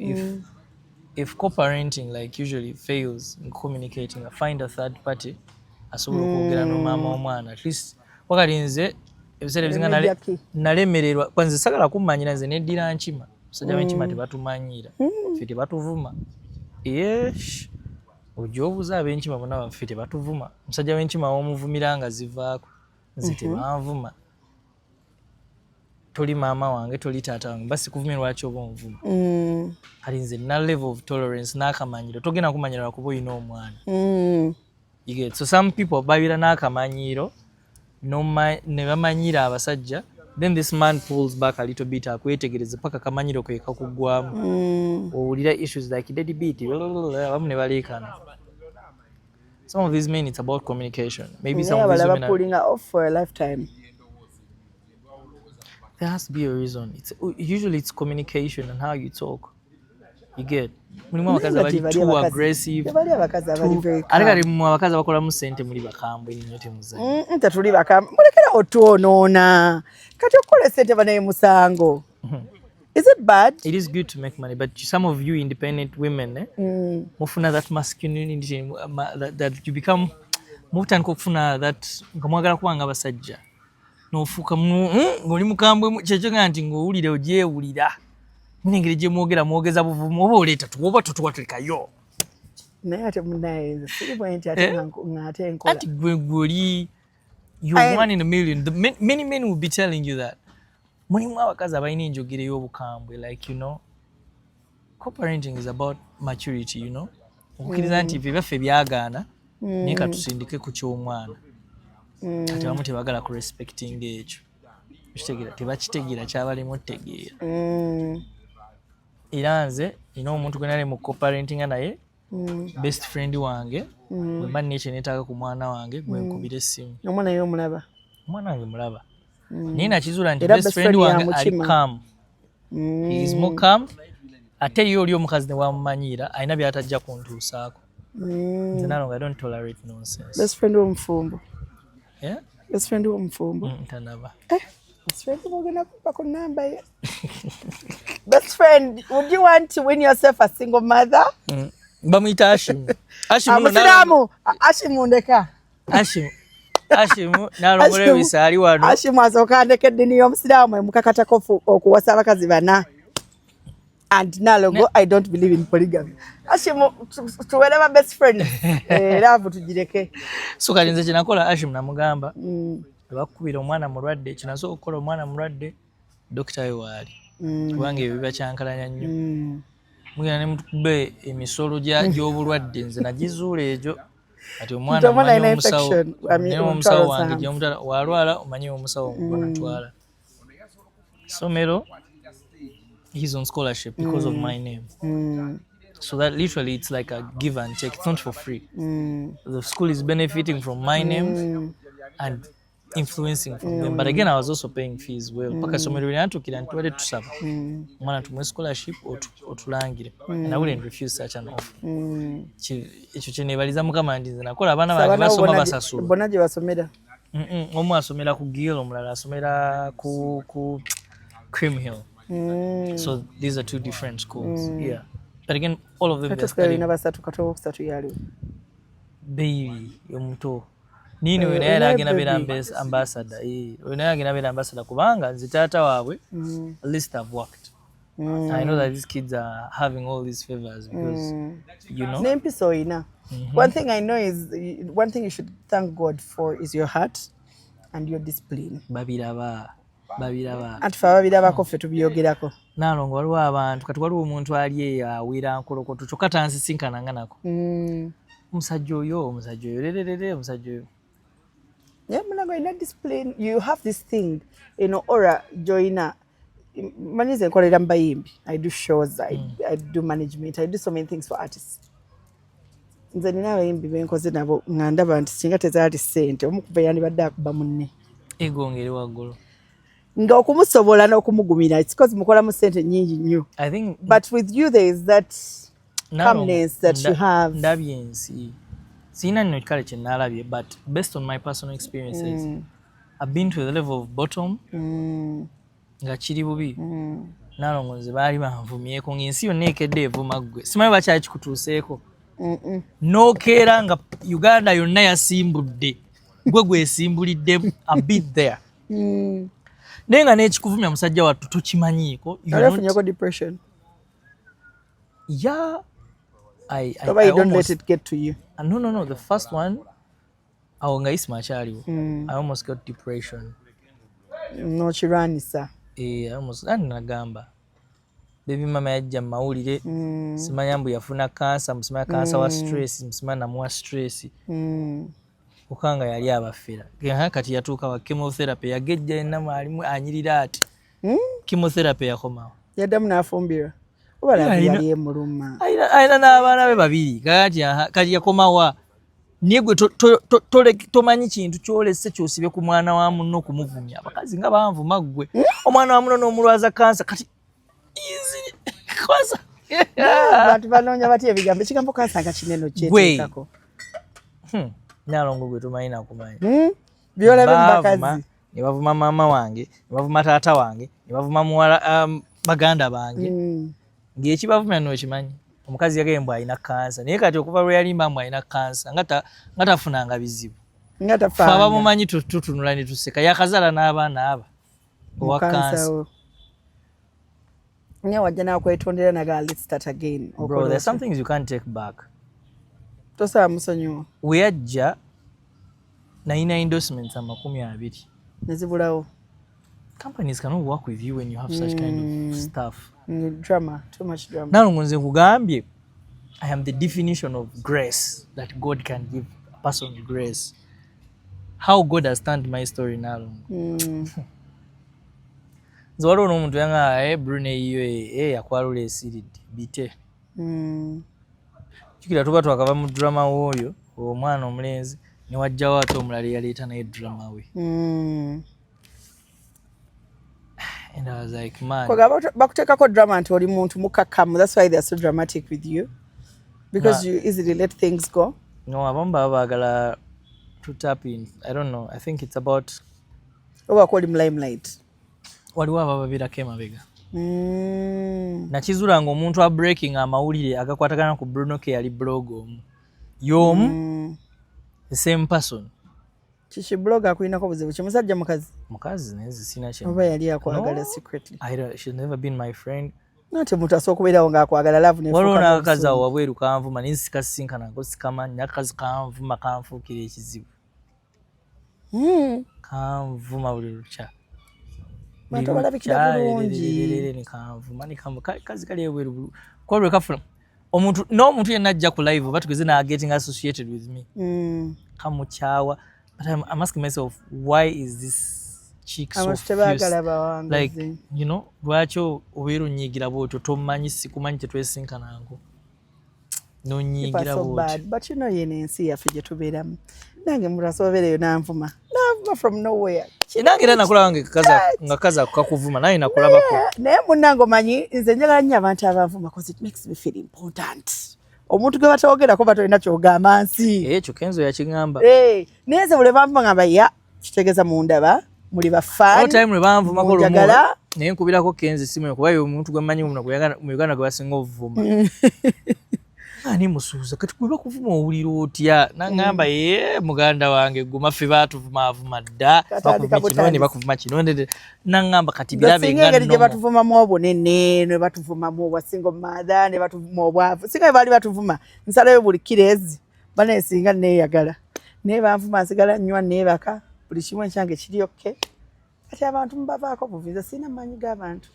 if co-parenting like usually fails in communicating, find a third party asobola okwogera n'omama w'omwana. At least wakati nze ebiseera ebisinga nalemererwa kwanza sagala kummanyira nze neddira nkima musajja w'enkima tebatumanyira ffe tebatuvuma ojja obuuza ab'enkima bonna ffe tebatuvuma musajja w'enkima w'omuvumira nga zivaako nze tebanvuma toli maama wange toli taata wange basi kuvumira lwaki oba onvuma kati nze na level of tolerance n'akamanyiro togenda kumanyira lwakuba olina omwana you get so some people babira n'akamanyiro ne bamanyira abasajja then this man pulls back a little bit akwetegereza paka kamanyiro ke kakugwamu owulira issues like deadbeat abamu ne baleekana. Some of these men it's about communication. Maybe some of these women are pulling her off for a lifetime. There has to be a reason. Usually it's communication and how you talk. You get. Mulimu abakazi abali too aggressive. Abakazi abali very calm. Alikali mu abakazi abakola mu sente muli bakambwe ni nyote muzanyi. Tatuli bakambwe. Mulekera otuonoona. Kati okole sente banaye musango. Is it bad? It is good to make money, but some of you independent women, mufuna that masculinity that you become mutandika okufuna that nkamwagala kubanga abasajja. Nofuka ngoli mukambwe kyekyo nti ngowulire ogyewulira nengeri gye mwogeza buvumu oba oleeta tuwoba tutuwatekayo naye ate munaye siribwenti ate ngate enkola ati gwegoli you're one in a million. Many men will be telling you that mulimu abakazi abalina enjogere y'obukambwe like co-parenting is about maturity okukkiriza nti byaffe byagaana naye katusindike ku ky'omwana ate bamu tebagala ku respecting ekyo tebakitegeera kyabalimu otegeera era nze nina omuntu gwe nali mu co-parentinga naye best friend wange bwe mba nina ekyeneetaaga ku mwana wange gwe nkubira essimu omwana ye omulaba omwana wange mulaba naye nakizuula nti best friend wange ali calm he is more calm ate ye oli omukazi ne wamumanyiira alina byatajja kuntuusaako nze nalonga I don't tolerate nonsense. Best friend w'omufumbo. Yeah? Best friend w'omufumbo. Tanaba. Best friend w'ogenda kupa ku namba ye. Best friend, would you want to win yourself a single mother? Bamuyita Ashim. Amusiraamu. Ashim ndeka. Ashim nalongole ebisaali wano. Ashim asooka andeka eddiini y'omusiraamu emukakatako okuwasa abakazi bana. And nalongo I don't believe in polygamy. Ashim tuwele ba best friend. Love tugireke. So kali nze kinakola Ashim namugamba. Bakubira omwana mulwadde kinaso okukola omwana mulwadde dokita we waali. Kubanga ebyo bibakyankalanya nnyo. Mugenda ne mutukube emisolo gy'obulwadde nze nagizuula egyo. Ati omwana amanyi omusawo wange gy'omutala walwala omanyi omusawo gw'onatwala. Somero he's on scholarship because of my name. So that literally it's like a give and take. It's not for free. The school is benefiting from my name and influencing from them. But again, I was also paying fees well. Paka somero lyantukira ntwale tusaba. Mwana tumwe scholarship otulangire. And I wouldn't refuse such an offer. Ekyo kyenebaliza mukama ndi nze nakola abaana bange basoma basasula. Bonna gye basomera. Omu asomera ku Gill, omulala asomera ku Cream Hill. So these are two different schools. Yeah. But again, all of them are studying. Baby, yomuto. Nini we naye agenda bera ambassador. We naye agenda bera ambassador kubanga nze taata waabwe at least I've worked. I know that these kids are having all these favors because Nempiso ina. One thing I know is one thing you should thank God for is your heart and your discipline. Babiraba. Anti fa babirabako ffe tubyogerako. Nalongo waliwo abantu kati waliwo omuntu ali eyo awira nkolokoto kyokka tansisinkananga nako. Omusajja oyo omusajja oyo. Yeah, munago ina discipline. You have this thing, Ora Joina. Manize nkolera mbayimbi. I do shows, I do management, I do so many things for artists. Nze nina abayimbi benkoze nabo ngandaba nti singa tezaali ssente omukuva yandibadde akuba munne. Egongere waggulu. nga okumusobola n'okumugumira it's because mukola mu sente nyingi nnyo. I think but with you there is that calmness that you have. Ndabye ensi sina nno kale kye nalabye but based on my personal experiences I've been to the level of bottom nga kiri bubi Nalongonze baali banvumyeko ng'ensi yonna ekedde evuma ggwe simanyi bakyali kikutuuseeko nokeera nga Uganda yonna yasimbudde gwe gwesimbulidde a bit there naye nga n'ekikuvumya musajja wattu tokimanyiiko Alafunyeko depression. Yeah, I don't almost, let it get to you. No. The first one, awo nga isi machaliwo. I almost got depression. No chiranisa. I almost nagamba. Baby mama yajja mawulire. Simanya mbu yafuna cancer, msimanya cancer wa stress, msimanya namuwa stress. Ukanga yali abafera. Kati yatuuka wa chemotherapy yagejja ennamu alimu anyirira ati. Chemotherapy yakomawo. Yaddamu n'afumbirwa. Aina n'abaana be babiri kati yakomawa niye gwe tomanyi kintu kyolese kyosibye ku mwana wa munno okumuvumya abakazi nga banvuma ggwe omwana wa munno n'omulwaza kansa kati easy kansa bantu banoonya batya ebigambo ekigambo kansa nga kinene okyeteekako Nalongo gwe tomanyi nakumanyi byolabe mubakazi ne bavuma maama wange ne bavuma taata wange ne bavuma muwala baganda bange ng'ekibavumya n'okimanyi omukazi yagambye alina kansa naye kati okuva lwe yalimba mbu alina kansa nga tafunanga bizibu fe abamumanyi tutunula ne tuseka yakazaala n'abaana aba owa kansa naye wajja n'akwetondera naga let's start again. Bro, there's some things you can't take back. Tosa musonyiwa weyajja nalina endorsements 20 nezibulawo. Companies cannot work with you when you have such kind of stuff. Drama, too much drama. Nalongonze nkugambye I am the definition of grace, that God can give a person grace. How God has turned my story Nalongo. Zwalo n'omuntu yanga Bruno iyo yakwalula esiridde bite. Kikira tuba twakava mu drama woyo omwana omulenzi ne wajjawo ate omulala yaleeta naye drama we. And I was like, man. Bakutekako drama nti oli muntu mukakamu. That's why they're so dramatic with you. Because you easily let things go. No, abamu baba baagala to tap in. I don't know. I think it's about... Oba call him limelight. Waliwo abababirako emabega. Nakizula ng'omuntu breaking amawulire agakwatagana ku Bruno ke yali blog omu. Y'omu, the same person. Chichi blog akuinako buzibu kimusajja mukazi nezi sina kye oba yali akwagala secretly. She's never been my friend. Nate muntu asokubeerawo ng'akwagala love ne waliwo n'akazi awo wabweru kanvuma naye sikasinkana sikamanyi akazi kanvuma kanfuukira ekizibu. Kanvuma buli lukya bantu balabikira bulungi ne kanvuma ne kazi kali ebweru kwa lwe kafuna omuntu n'omuntu yenna ajja ku live batugeze na getting associated with me kamukyawa. But I'm asking myself, why is this chick so fierce? Like, you know, lwaki obeera onyiigira bwotyo tomanyi sikumanyi tetwesinkanango nonyiigira bwotyo. But you know yeno ensi yaffe gye tubeeramu nange mulasobeereyo nanvuma from nowhere. Nange era nakulaba nga kazi ako kakuvuma naye nakulabako. Naye munnange omanyi nze njagala nnyo abantu abanvuma because it makes me feel important. Omuntu gwe batogerako batolina kyogamba nsi. Ekyo Kenzo yakigamba. Naye nze bwe banvuma ngamba ya kitegeeza mundaba muli bafaani. Time lwe banvumako lumu naye nkubirako Kenzo simu kuba yo omuntu gwe mmanyi mu Uganda gwe basinga ovuma. Ani musuuza kati gwe bakuvuma owulira otya nangamba muganda wange gumaffe baatuvuma dda bakuvuma kino ne bakuvuma kino nangamba kati birabe nga nno. Singa batuvumamu obunene ne batuvumamu obwasinga omumaadha ne batuvuma obwavu singa baali batuvuma nsalayo buli kirezi baneesinga neeyagala naye banvuma nsigala nnywa neebaka buli kimu ekyange kiri okke kati abantu mubavaako buviza sirina maanyi g'abantu.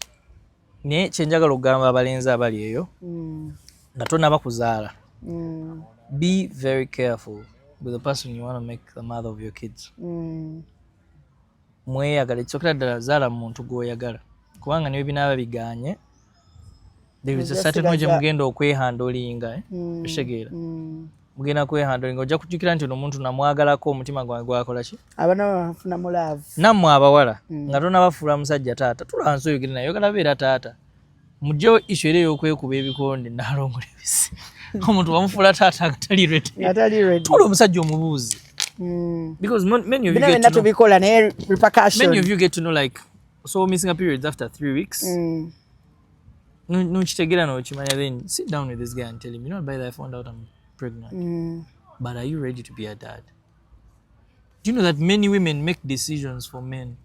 Naye kyenjagala okugamba abalenzi abali eyo nga tonaba kuzaala. Be very careful with the person you want to make the mother of your kids. Mweyagala ekisokera ddala zaala muntu gw'oyagala kubanga niwe binaaba biganye there is a certain way gye mugenda okwehandoolinga okitegeera mugenda kwehandling ojja kujjukira nti omuntu namwagalako omutima gwange gwakola ki abana bafuna mu love nammwe abawala nga tonabafuula musajja taata tulansi oyogere naye oyagala beera taata mujjewo issue era ey'okwekuba ebikonde naalongola ebisi omuntu bamufuula taata agatali ready tula omusajja omubuuzi because many of you get to know naye repercussion many of you get to know like so missing a periods after 3 weeks no chitegera no chimanya then sit down with this guy and tell him, you know, by the way, I found out I'm pregnant. But are you ready to be a dad? Do you know that many women make decisions for men?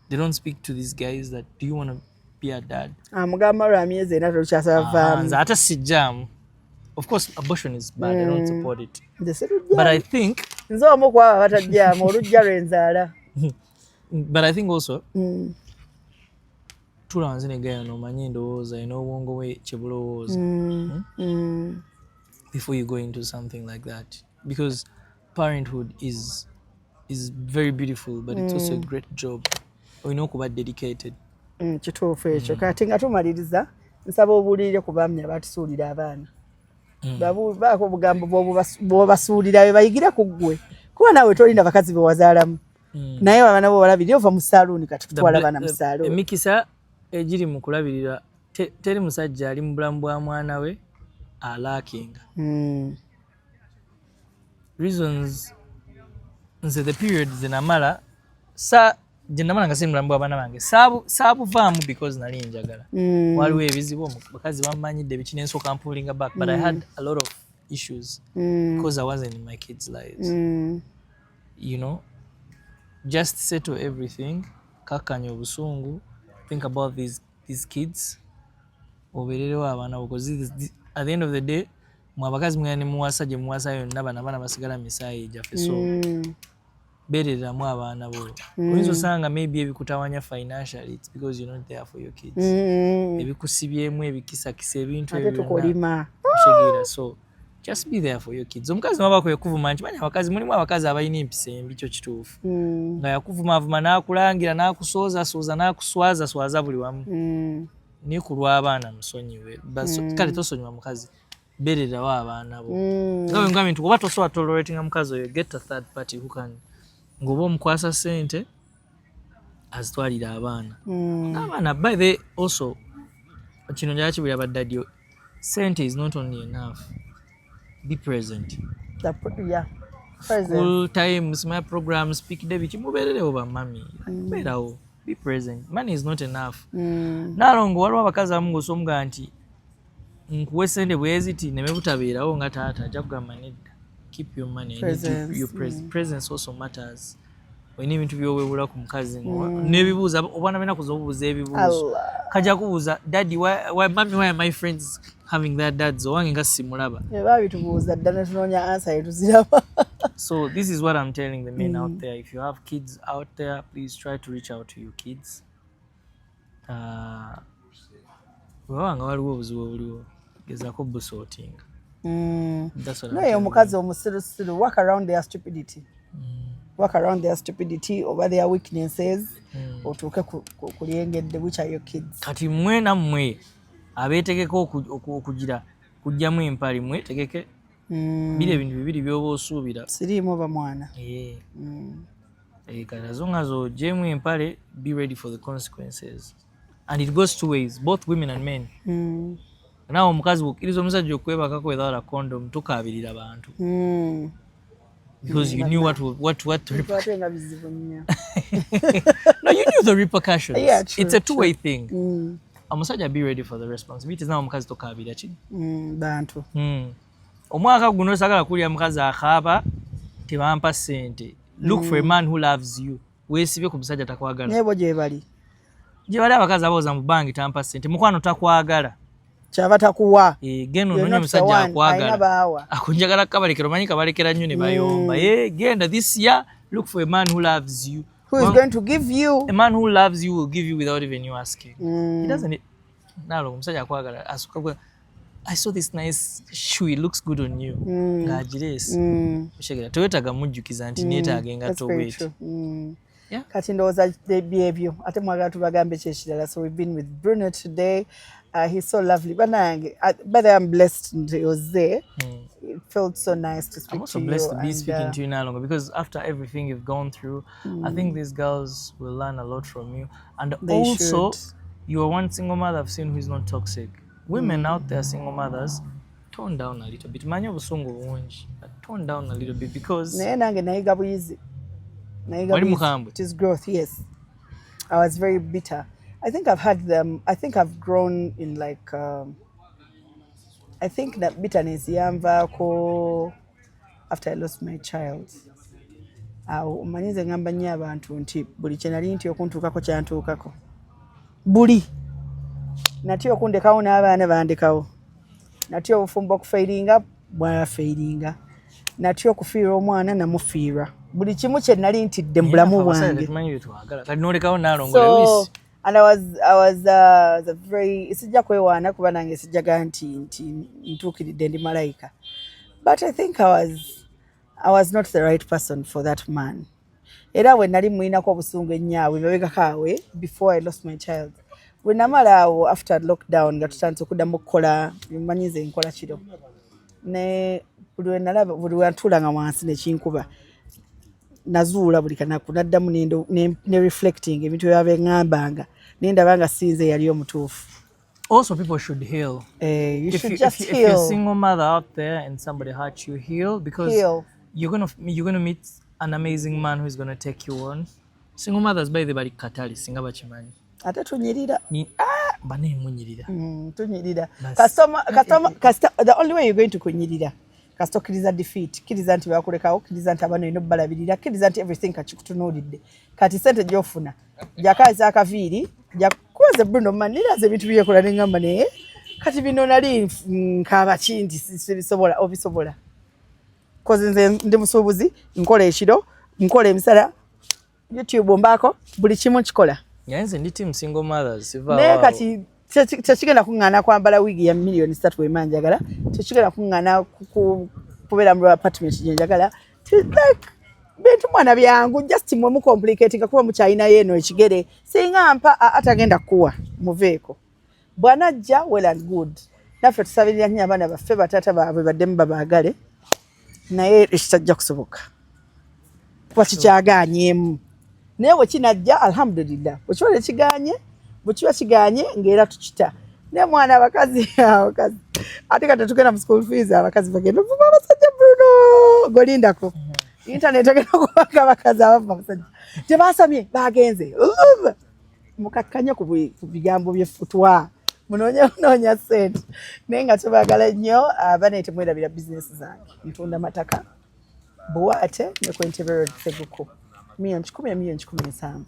They don't speak to these guys that, do you want to be a dad? Hata sijam. Of course, abortion is bad. I don't support it. But I think but I think also tulanze negaya nomanyi endowooza ina obwongo bwe kyebulowooza before you go into something like that, because parenthood is very beautiful, but it's also a great job. Olina okuba dedicated. Kituufu ekyo. Kati nga tumaliriza nsaba obuulirire ku baami abatusuulira abaana baako obugambo bw'obasuulira bayigire ku ggwe kuba naawe tolinda bakazi be wazaalamu naye abaana bo balabirira ova mu saaluuni kati kutwala abaana mu saaluuni. Emikisa egiri mu kulabirira teri musajja ali mu bulamu bwa mwana we alaakinga. Reasons nze the period zenamala gyenamala nga si mulamu bw'abaana bange saabuvaamu because nali njagala. Waliwo ebizibu bakazi bamanyidde biki nensooka mpullinga back, but I had a lot of issues because I wasn't in my kids' lives. You know, just settle everything, kakkanya obusungu, think about these kids. Obererewo abaana because at the end of the day mwabakazi mwene muwasa gye muwasa yonna abaana basigala misaayi gyaffe, so bereramu abaana bo. Oyinza osanga maybe ebikutawanya financially, it's because you're not there for your kids. Ebikusibyemu ebikisakisa ebintu ebyo so just be there for your kids. Omukazi mwaba kwekuvuma nti manya abakazi mulimu abakazi abalina empisa embi, kyo kituufu nga yakuvumavuma n'akulangira n'akusooza n'akuswaza buli wamu naye ku lw'abaana musonyiwe. Kale tosonyiwa mukazi, bererawo abaana bo nga ngambye nti oba tosobola toleratinga mukazi oyo, get a third party who can ng'oba omukwasa ssente azitwalira abaana n'abaana. By the also kino njala kibulira baddadi, ssente is not only enough. Be present. Full time, small programs, speak day, biki mubererewo bamami. Beerawo. Be present. Money is not enough. Nalongo waliwo abakazi abamu ng'osomga nti nkuwe ssente bweziti ne butabeerawo nga taata ajja kugamba nedda. Keep your money. Presence also matters. Olina ebintu by'owebula ku mukazi n'ebibuuza oba nabena kuza obuuza ebibuuzo kajja kubuuza daddy why mommy why are my friends having that dads owange nga simulaba babitubuuza dda ne tunoonya answer yetuziraba. So this is what I'm telling the men out there. If you have kids out there, please try to reach out to your kids. Wabanga waliwo obuzibu obuliwo gezaako busootinga. Naye omukazi omusirusiru, work around their stupidity. Work around their stupidity over their weaknesses. Otuuke ku lyengedde, which are your kids. Kati mmwe nammwe abeetegeka okugira kujjamu empali mwetegeke. Biri ebintu bibiri by'oba osuubira. Siriimu oba mwana. Kati as long as ogyemu empale, be ready for the consequences. And it goes two ways, both women and men. Naawe omukazi bw'okkiriza omusajja okwebakako without a condom, tukaabirira bantu. Because you knew what to No, you knew the repercussions. Yeah, true, it's a two-way thing. Omusajja be ready for the responsibilities. Naawe omukazi tokaabira ki? Bantu. Omwaka guno sagala kulya mukazi akaaba tebampa ssente. Look for a man who loves you. Weesibye ku musajja takwagala. Nebo gye bali abakazi abooza mu bangi tampa ssente. Mukwano takwagala. Kyava takuwa. Genda ononye omusajja akwagala. Akunjagala kabalekera, omanyi kabalekera nnyo ne bayomba. Genda this year, look for a man who loves you. Who is going to give you? A man who loves you will give you without even you asking. He doesn't. Nalo omusajja akwagala asuka. I saw this nice shoe, it looks good on you. Ng'agiresi. Mushegera tewetaaga mujjukiza nti neetaaga engatto bw'eti. kati ndowooza byebyo ate mwagala tubagambe kyekirala. So we've been with Bruno today. He's so lovely. Banange, but I'm blessed he was there. It felt so nice to speak to you. I'm also blessed to be speaking to you now longer, because after everything you've gone through, I think these girls will learn a lot from you. And they also, should. You are one single mother I've seen who's not toxic. Women out there, single mothers, tone down a little bit. Manya busungu bungi, tone down a little bit, because it is growth. Yes, I was very bitter. I think I've had them. I think I've grown in like. I think that bitterness yanvaako after I lost my child. Omanyize ngamba nnyo abantu nti buli kye nali nti okuntuukako kyantuukako. Buli natya okundekawo n'abaana bandekawo. Natya obufumbo okufeiringa bwafeiringa. Natya okufiira omwana namufiirwa. Buli kimu kye nali ntidde mu bulamu bwange. So, and I was very sijja kwewaana kuba nange sijjaga nti ntuukiridde ndi malayika. But I think I was not the right person for that man. Era we nali muinako obusungu ennyo babegakaawe before I lost my child. We namala after lockdown nga tutandise okuddamu okukola mmanyize nkola kiro. Ne buli nalaba buli wantulanga wansi nekinkuba. Nazuula buli kanaku naddamu ne reflecting ebintu byabengambanga nendabanga sinze yali omutuufu. Also, people should heal. You should if heal. If you're a single mother out there and somebody hurt you, heal, because you're gonna meet an amazing man who's gonna take you on. Single mothers by the body katali singa bachimanyi. Ate tunyirira. Bane munyirira. Tunyirira. Customer, the only way you're going to kunyirira. Kasito kiriza defeat, kiriza nti bakulekawo, kiriza nti abano ino balabirira, kiriza nti everything kachikutunulidde. Kati sente gyofuna. Jakaza akaviiri, jakoze Bruno maniraze ebintu byekola n'engamba ne kati bino nali nkaba kindi sibisobola obisobola. Koze nze ndi musuubuzi, nkola ekiro, nkola emisala, YouTube mbako, buli kimu kikola. Nyanze ndi team single mothers. Ne kati tekigenda kuŋŋaana kwambala wiigi ya million 3 wemanjagala, tekigenda kuŋŋaana kubeera mu apartment gyenjagala. Like bintu mwana byangu just mwe mu complicating kuba mukyayina yeno ekigere singa mpa atagenda kuwa muveeko. Bwanajja well and good. Naffe tusabirira nnyo abaana baffe batata baabwe baddemu babaagale, naye ekitajja kusoboka kuba kikyagaanyeemu. Naye bwe kinajja alhamdulillah, bwe kiba tekiganye, bwe kiba kiganye ng'era tukita. Ne mwana abakazi ate kati tugenda mu school fees abakazi bagenda okuva abasajja Bruno golindako. Internet agenda kubanga abakazi abava abasajja tebasamye bagenze mukakkanya ku bigambo by'effutwa munoonya ssente naye nga tebaagala nnyo baneete mwerabira bizinesi zange ntunda mataka buwaate ne Kwentebbe Seguku $1,017,000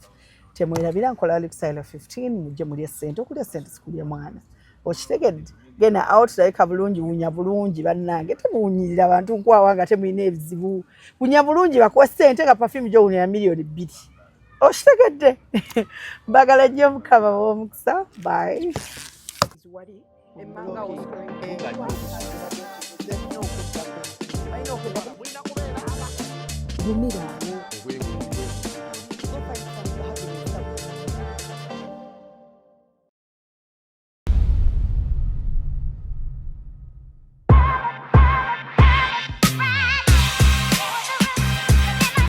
temwerabira nkola lifestyle 15 mujje mulye ssente okulya ssente sikulya mwana okitegedde gena out like bulungi wunya bulungi bannange temuwunyirira abantu nkwawa nga temuyina ebizibu wunya bulungi bakuwa ssente nga perfume gyo wunya $2,000,000 okitegedde mbagala nnyo mukama w'omukisa bye. Rumira